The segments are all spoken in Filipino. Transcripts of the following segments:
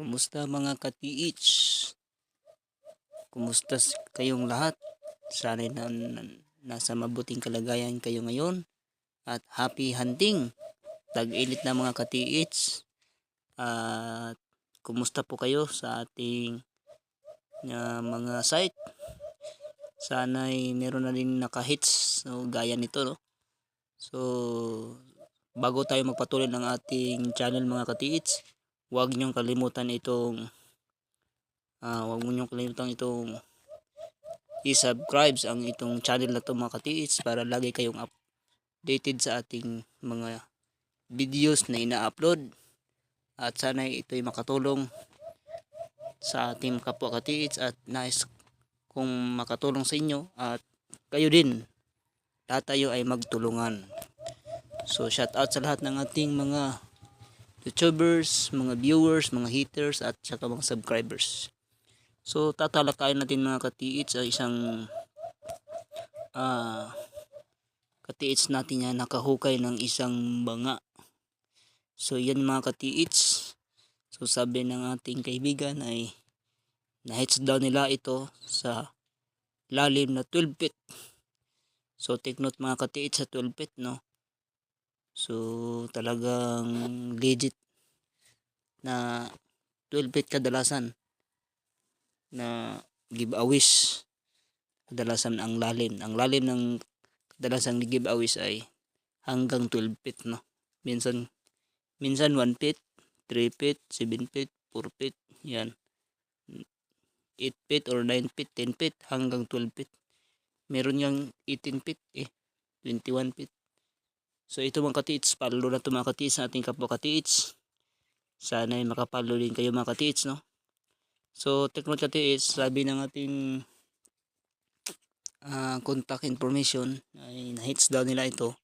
Kumusta mga ka-TH? Kumusta kayong lahat? Sana'y nasa mabuting kalagayan kayo ngayon at happy hunting. Tag-init na mga ka-TH. At kumusta po kayo sa ating mga site? Sana'y meron na rin naka-hits, so, gaya nito, no? So, bago tayo magpatuloy ng ating channel mga ka-TH, huwag niyong kalimutan itong i-subscribe ang itong channel na to mga ka-TH para lagi kayong updated sa ating mga videos na ina-upload, at sana ito'y makatulong sa ating kapwa ka-TH at nais kung makatulong sa inyo at kayo din, lahat tayo ay magtulungan. So shout out sa lahat ng ating mga YouTubers, mga viewers, mga haters at saka mga subscribers. So tatalakayin natin mga ka-TH ay isang ka-TH natin yan nakahukay ng isang banga. So yan mga ka-TH. So sabi ng ating kaibigan ay na-hits daw nila ito sa lalim na 12 feet. So take note mga ka-TH sa 12 feet, no. So talagang legit na 12 feet kadalasan na giveaways. Kadalasan ang lalim ng kadalasang giveaways ay hanggang 12 feet, no. Minsan 1 feet, 3 feet, 7 feet, 4 feet, yan. 8 feet or 9 feet, 10 feet hanggang 12 feet. Meron yang 18 feet, 21 feet. So ito mga ka-TH, follow na ito mga ka-TH sa ating kapwa ka-TH. Sana ay makapalo din kayo mga ka-TH, no. So take note ka-TH, sabi ng ating contact information ay na-hits daw nila ito,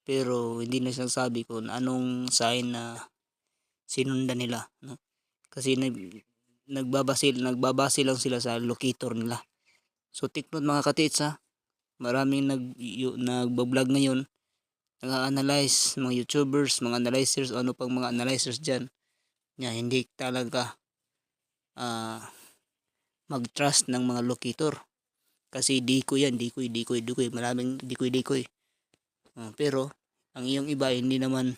pero hindi na silang sabi kung anong sign na sinundan nila, no? Kasi nagbabase lang sila sa locator nila. So take note mga ka-TH, maraming nagbablog ngayon, nag-analyze, mga YouTubers, mga analyzers, ano pang mga analyzers dyan, hindi talaga mag-trust ng mga locator. Kasi decoy yan, decoy, maraming decoy. Pero ang iyong iba hindi naman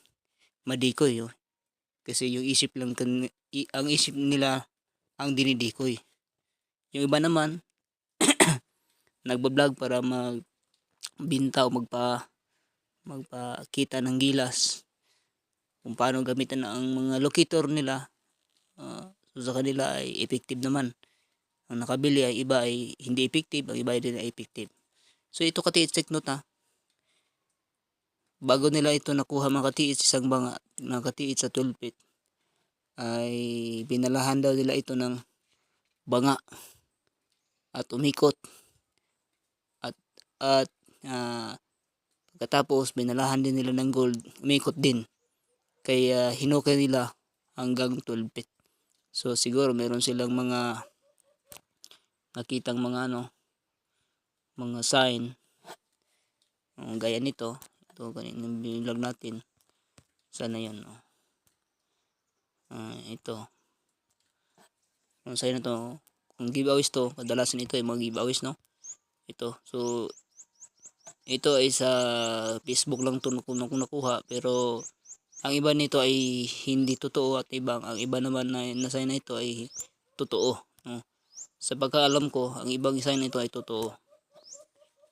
madecoy, kasi yung ang isip nila ang dinidecoy. Yung iba naman nagbablog para magbinta o magpakita ng gilas kung paano gamitin ang mga locator nila. So sa kanila ay effective naman. Ang nakabili ay iba ay hindi effective, ang iba din ay effective. So ito ka-TH, take note, bago nila ito nakuha mga ka-TH, isang banga mga ka-TH sa 12 feet, ay binalahan daw nila ito ng banga at umikot, at pagkatapos binalahan din nila ng gold, umikot din, kaya hinukay nila hanggang 12 feet. So siguro meron silang mga nakitang mga mga sign, gaya nito. Ito kaninang binilog natin, sana yan, ito ang sign na to. Kung giveaways to, kadalasan ito ay mga giveaways, no. Ito, so ito ay sa Facebook lang to kung nakuha, pero ang iba nito ay hindi totoo, at ang iba naman na sign na ito ay totoo, no? Sa pagkaalam ko, ang ibang sign nito ay totoo.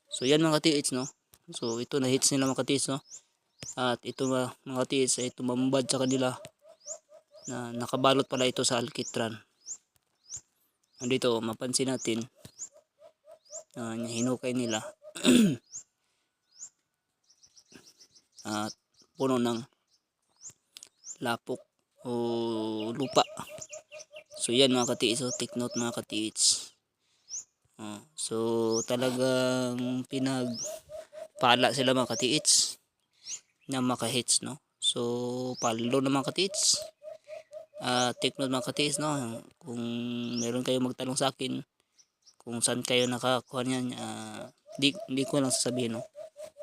So yan mga ka-TH, no. So ito na hits nila mga ka-TH, no. At ito mga ka-TH ay tumambad sa kanila na nakabalot pala ito sa alkitran. Andito mapansin natin hinukay nila at puno ng lapok o lupa. So yan mga ka-TH, so take note mga ka-TH. So talagang pinagpala sila mga ka-TH na maka-hits, no. So follow na mga ka-TH. Take note mga ka-TH, no, kung meron kayong magtanong sa akin kung saan kayo nakakuha niyan, hindi ko lang sasabihin, no.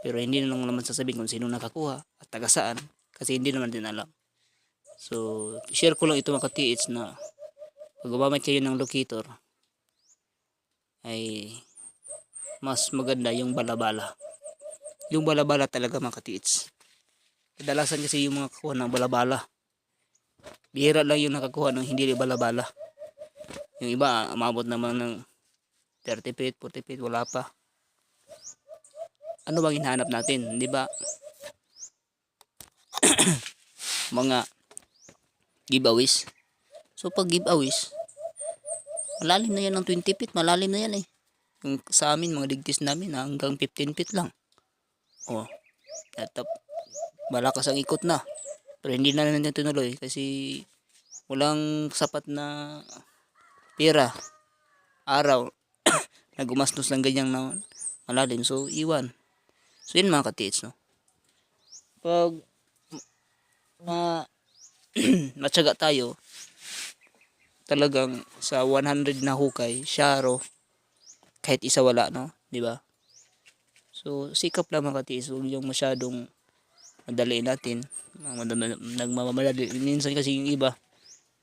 Pero hindi na lang naman sasabihin kung sino nakakuha at taga saan, kasi hindi naman din alam. So, share ko lang ito mga katiits na pag gumamit kayo ng locator ay mas maganda yung balabala. Yung balabala talaga mga katiits. Kadalasan kasi yung mga kakuha ng balabala. Bihira lang yung nakakuha ng hindi balabala. Yung iba, umabot naman ng 30 feet, 40 feet, wala pa. Ano bang hinahanap natin? Di ba? Mga giveaways. So pag giveaways, malalim na yan ng 20 feet. Malalim na yan eh. Yung sa amin, mga digtis namin, hanggang 15 feet lang. Oh, malakas ang ikot na. Pero hindi na natin tinuloy kasi walang sapat na pera, araw, na gumastos ng ganyang na malalim. So, iwan. So, yun mga katiits, no? Pag matyaga tayo, talagang sa 100 na hukay, syaro, kahit isa wala, no? Di ba? So, sikap lang mga katiits. Huwag yung masyadong madaliin natin. Nagmamadali. Minsan kasi yung iba,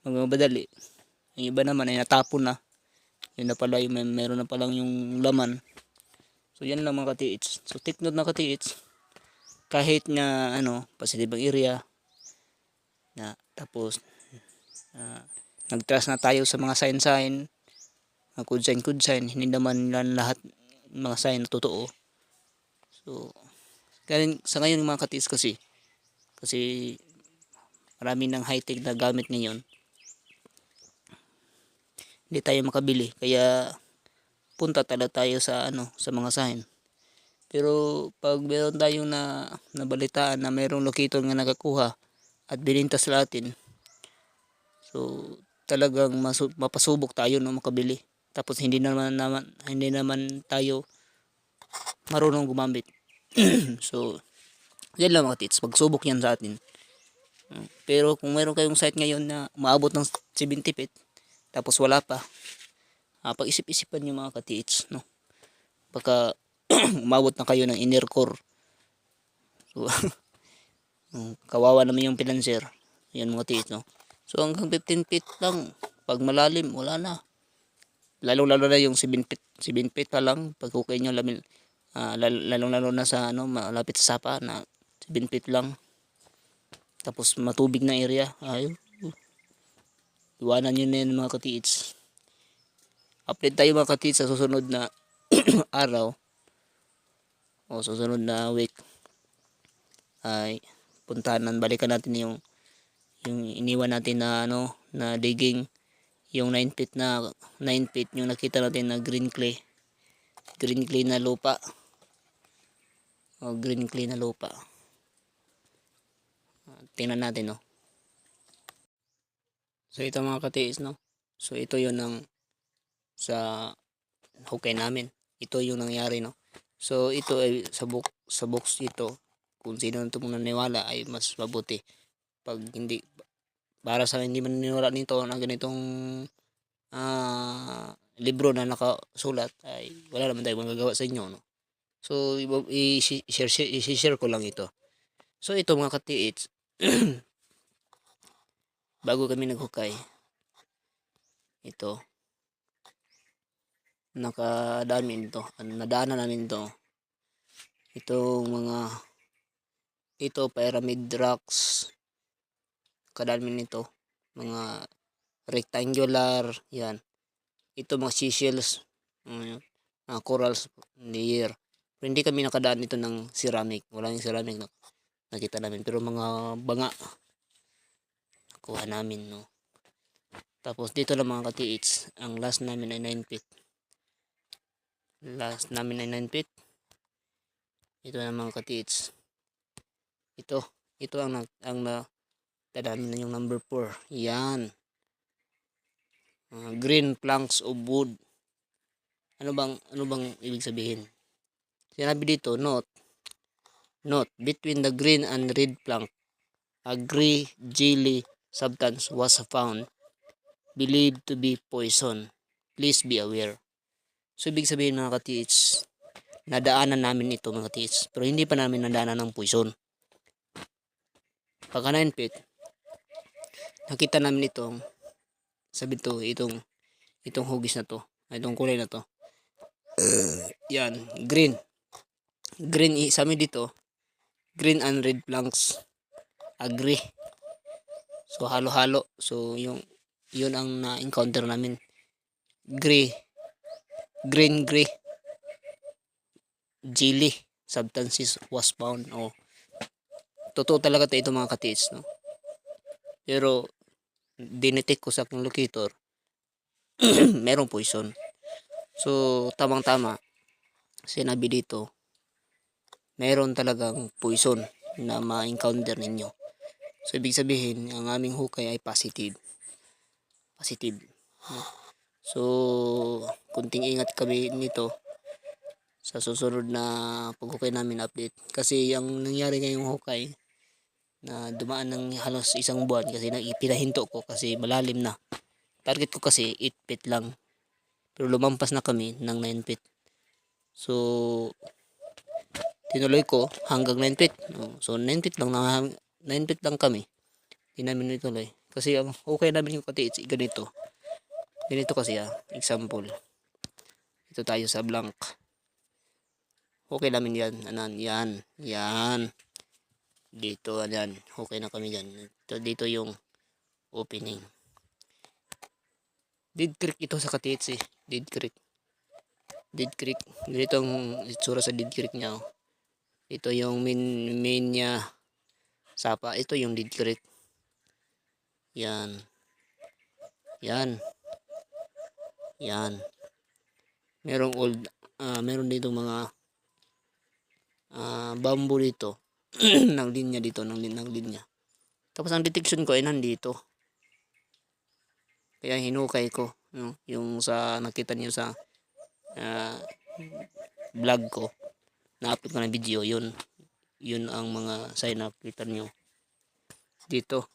magmamadali. Yung iba naman ay natapon na. Yun na pala, meron na palang yung laman. So, yan lang mga katiits. So, take note na katiits. Kahit na, pasitibang area, na tapos, nag-trust na tayo sa mga sign-sign, mga kudsign, hindi naman lang lahat mga sign na totoo. So, sa ngayon mga katiits kasi marami ng high-tech na gamit ngayon. Hindi tayo makabili, kaya punta talaga tayo sa sa mga sign. Pero pag meron tayong nabalitaan na mayroong locator nga nakakuha at bininta sa atin, so talagang mapasubok tayo no makabili. Tapos hindi naman tayo marunong gumamit. So yan lang mga tits, pagsubok yan sa atin. Pero kung meron kayong site ngayon na maabot ng 70 feet tapos wala pa, pag-isip-isipan nyo mga katiits, no? Baka umabot na kayo ng inner core. So, kawawa naman yung pinanser. Yan mga katiits, no? So, hanggang 15 feet lang. Pag malalim, wala na. Lalong-lalo na yung 7 feet. 7 feet pa lang. Pag hukay nyo, lalong-lalo na sa malapit sa sapa na 7 feet lang. Tapos matubig na area. Ayun. Iwanan nyo na yan mga katiits. Update tayo mga katiits sa susunod na araw o susunod na week. Ay balikan natin yung iniwan natin na na digging, yung 9 feet yung nakita natin na green clay na lupa green clay na lupa. Tingnan natin, no? So ito mga katiis, no? So ito yun sa hukay namin. Ito yung nangyari, no? So ito ay sa box ito, kung sino nito naniwala ay mas mabuti. Pag hindi, para sa hindi maniniwala nito na ganitong libro na nakasulat, ay wala naman tayong magagawa sa inyo, no? So i-share ko lang ito. So ito mga katiits, bago kami naghukay, ito nadaanan namin itong pyramid rocks. Kadami nito mga rectangular, yan. Ito mga seashells, corals in the year. Pero hindi kami nakadaan nito ng ceramic. Wala yung ceramic na nakita namin. Pero mga banga kuha namin, no. Tapos dito lang mga katiits, ang last namin ay 9 feet. Ito na mga katiits. Ito ang dadaanan na yung number 4. Yan. Green planks of wood. Ano bang ibig sabihin? Sinabi dito, note between the green and red plank, a gray jelly substance was found, believed to be poison. Please be aware. So ibig sabihin mga katiits, nadaanan namin ito mga katiits, pero hindi pa namin nadaanan ng poison. Pagka 9 feet, nakita namin itong, sabi to, itong hugis na to, itong kulay na to. Yan, green. Green, sa amin dito, green and red planks. Agree. So, halo-halo. So, yun ang na-encounter namin. Green, gray. Jelly substances was found. Oh, totoo talaga ito mga katiits, no? Pero, dinetect ko sa aking locator, merong poison. So, tamang-tama, sinabi dito, meron talagang poison na ma-encounter ninyo. So, ibig sabihin, ang aming hukay ay positive. Positive. So, kunting ingat kami nito sa susunod na paghukay namin update. Kasi ang nangyari ngayong hukay, na dumaan ng halos isang buwan kasi pinahinto ko kasi malalim na. Target ko kasi 8 feet lang. Pero lumampas na kami ng 9 feet. So, tinuloy ko hanggang 9 feet. So, 9 feet lang, 9 feet lang kami. Hindi namin ituloy. Kasi okay namin yung katiits, ganito. Ganito kasi example. Ito tayo sa blank. Okay namin yan. Anan, yan. Dito, yan. Okay na kami dyan. Dito yung opening. Dead Creek ito sa katiits Dead Creek. Ganito ang itsura sa Dead Creek niya. Ito yung main niya. Sapa. Ito yung Dead Creek. Yan. Meron dito mga bamboo dito. ng linya dito. Ng linya. Tapos ang detection ko ay nandito. Kaya hinukay ko. No? Yung sa nakita niyo sa vlog ko. Na-upload ko na video. Yun ang mga sign na kita nyo dito.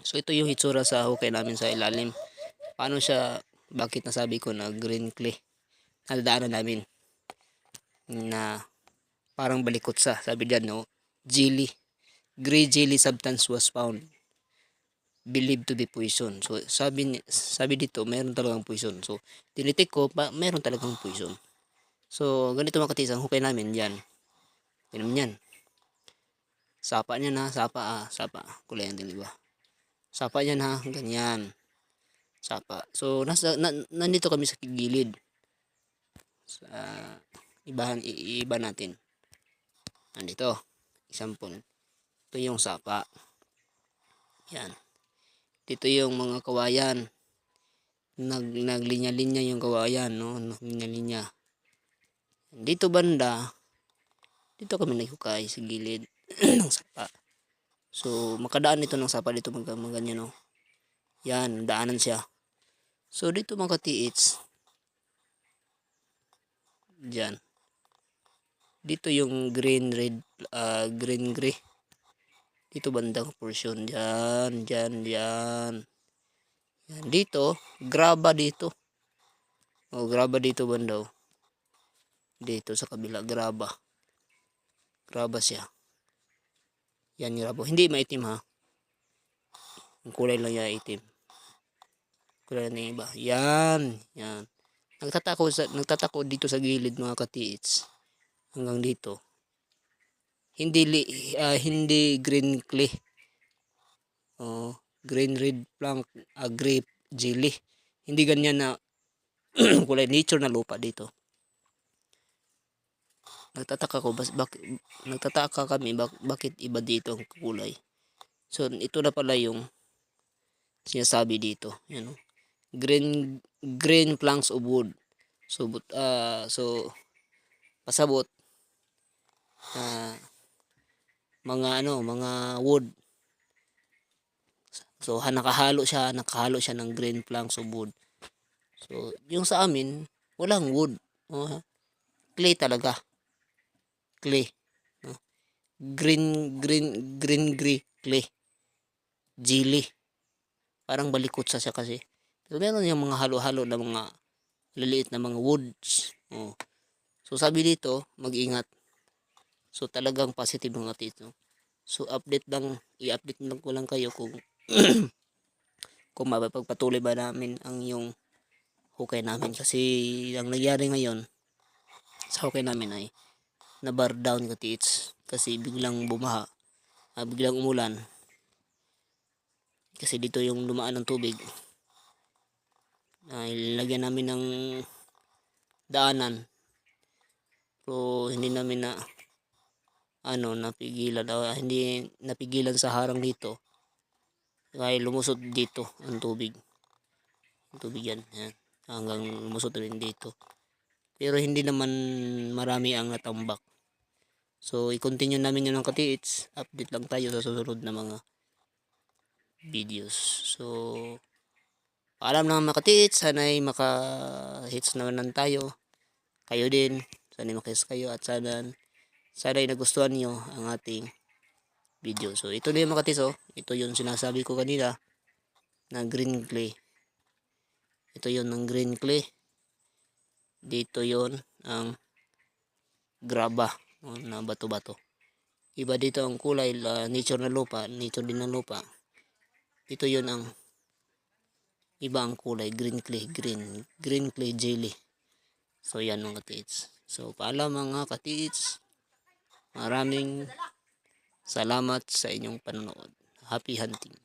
So ito yung hitsura sa hukay namin sa ilalim. Paano siya, bakit nasabi ko na green clay? Nadaanan namin na parang balikot sa, sabi dyan, no? Gray jelly substance was found. Believed to be poison. So sabi dito, meron talagang poison. So tinitik ko, meron talagang poison. So ganito mga katis, ang hukay namin yan. Yan. Sapa niya na, sapa. Kulay yan din, diba? Sapa niya na, ganyan. Sapa. So, nandito kami sa gilid. Iba natin. Nandito. Example. Ito yung sapa. Yan. Dito yung mga kawayan. Naglinya-linya yung kawayan, no? Naglinya-linya. Dito banda, dito kami naghukay sa gilid ng sapa. So, makadaan ito ng sapa dito ganyan, no? Yan, daanan siya. So, dito mga katiits, dyan. Dito yung green, red, green, gray. Dito bandang portion. Dyan. Yan. Dito, graba dito. Graba dito bandaw. Dito sa kabila, graba. Graba siya. Yan, graba. Hindi maitim ha. Ang kulay lang yan itim. Kulay na iba. Yan. Nagtatako dito sa gilid mga katiits. Hanggang dito. Hindi green clay. Green red plank, grape jelly. Hindi ganyan na kulay nature na lupa dito. Nagtataka kami bakit iba dito ang kulay. So ito na pala yung sinasabi dito, green planks of wood. So pasabot mga wood. So nakahalo siya ng green planks of wood. So yung sa amin walang wood. Clay talaga. Clay. Green gray clay. Jelly. Parang balikot siya kasi. So meron yung mga halo-halo na mga liliit na mga woods. So sabi dito, mag-ingat. So talagang positive mga tito. So i-update lang ko lang kayo kung kung mapapagpatuloy ba namin ang yung hukay namin. Kasi ang nangyari ngayon sa hukay namin ay na bar down katiits kasi biglang bumaha, biglang umulan. Kasi dito yung dumaan ng tubig. Ilagyan namin ng daanan. Pero hindi namin na napigilan, hindi napigilan sa harang dito. Kaya lumusot dito ang tubig. Ang tubig yan. Hanggang lumusot rin dito. Pero hindi naman marami ang natambak. So i-continue namin yun ng katiits. Update lang tayo sa susunod na mga videos. So paalam lang mga katiits. Sana'y maka-hits naman tayo. Kayo din. Sana'y maka-hits kayo at sana'y nagustuhan nyo ang ating video. So ito na yung mga katiits. Ito yung sinasabi ko kanina na green clay. Ito yon ng green clay. Dito yon ang graba na bato-bato. Iba dito ang kulay, nature na lupa, nature din ng lupa. Ito yon ang iba ang kulay, green clay, green clay jelly. So yan mga katiits. So paalam mga katiits. Maraming salamat sa inyong panonood. Happy hunting.